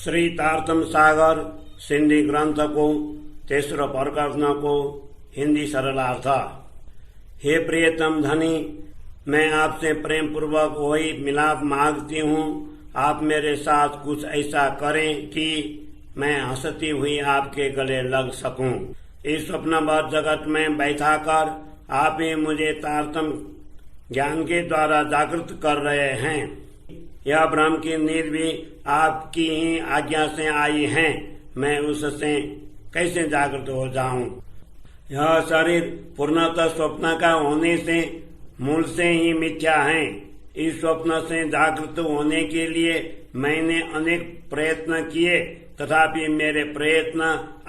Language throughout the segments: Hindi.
श्री तारतम सागर सिंधी ग्रंथ को तेसरो प्रकरण को हिंदी सरलार्थ। हे प्रियतम धनी, मैं आपसे प्रेम पूर्वक वही मिलाप मांगती हूँ। आप मेरे साथ कुछ ऐसा करें कि मैं हंसती हुई आपके गले लग सकूं। इस स्वप्नभर जगत में बैठाकर आप ही मुझे तारतम ज्ञान के द्वारा जागृत कर रहे हैं। यह ब्रह्म की नींद भी आपकी ही आज्ञा से आई है। मैं उससे कैसे जागृत हो जाऊं? यह शरीर पूर्णतः स्वप्न का होने से मूल से ही मिथ्या है। इस स्वप्न से जागृत होने के लिए मैंने अनेक प्रयत्न किए, तथापि मेरे प्रयत्न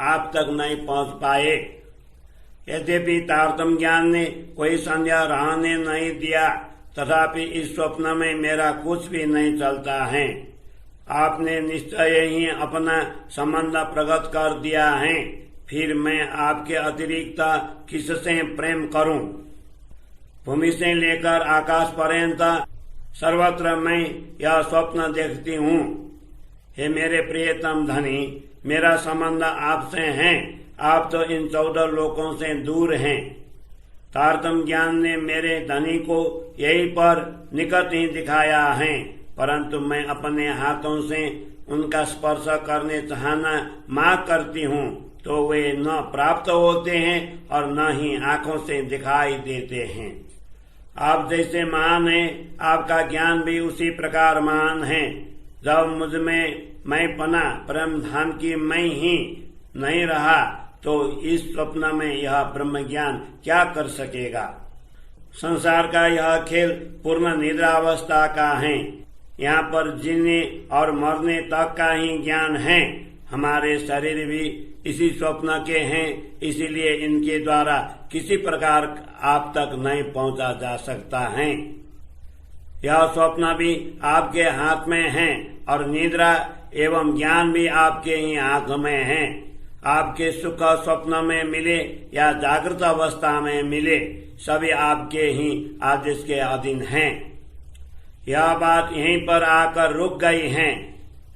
आप तक नहीं पहुंच पाए। यद्यपि तारतम ज्ञान ने कोई संदेह रहने नहीं दिया, तथापि इस स्वप्न में मेरा कुछ भी नहीं चलता है। आपने निश्चय ही अपना संबंध प्रकट कर दिया है, फिर मैं आपके अतिरिक्त किससे प्रेम करूं? भूमि से लेकर आकाश पर्यंत सर्वत्र मैं यह स्वप्न देखती हूँ। हे मेरे प्रियतम धनी, मेरा संबंध आपसे है। आप तो इन 14 लोकों से दूर हैं। तारतम ज्ञान ने मेरे धनी को यहीं पर निकट ही दिखाया है, परंतु मैं अपने हाथों से उनका स्पर्श करने चाहना मांग करती हूँ तो वे न प्राप्त होते हैं और न ही आंखों से दिखाई देते हैं। आप जैसे महान है, आपका ज्ञान भी उसी प्रकार महान है। जब मुझ में मैं पना परम धाम की मैं ही नहीं रहा तो इस स्वप्न में यह ब्रह्म ज्ञान क्या कर सकेगा? संसार का यह खेल पूर्ण निद्रावस्था का है। यहाँ पर जीने और मरने तक का ही ज्ञान है। हमारे शरीर भी इसी स्वप्न के हैं, इसीलिए इनके द्वारा किसी प्रकार आप तक नहीं पहुंचा जा सकता है। यह स्वप्न भी आपके हाथ में है और निद्रा एवं ज्ञान भी आपके ही हाथ में है। आपके सुख स्वप्न में मिले या जागृत अवस्था में मिले, सभी आपके ही आदेश के अधीन हैं। यह बात यहीं पर आकर रुक गई है।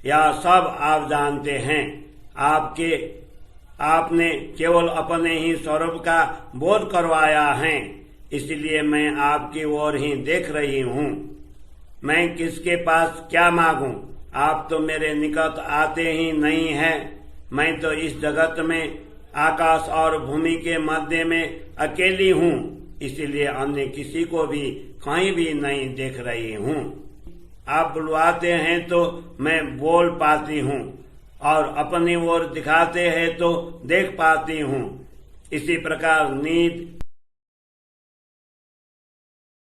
यह सब आप जानते हैं। आपने केवल अपने ही स्वरूप का बोध करवाया है, इसलिए मैं आपकी ओर ही देख रही हूँ। मैं किसके पास क्या मांगूं? आप तो मेरे निकट आते ही नहीं हैं। मैं तो इस जगत में आकाश और भूमि के मध्य में अकेली हूँ, इसलिए अन्य किसी को भी कहीं भी नहीं देख रही हूँ। आप बुलवाते हैं तो मैं बोल पाती हूँ और अपनी ओर दिखाते हैं तो देख पाती हूँ। इसी प्रकार नींद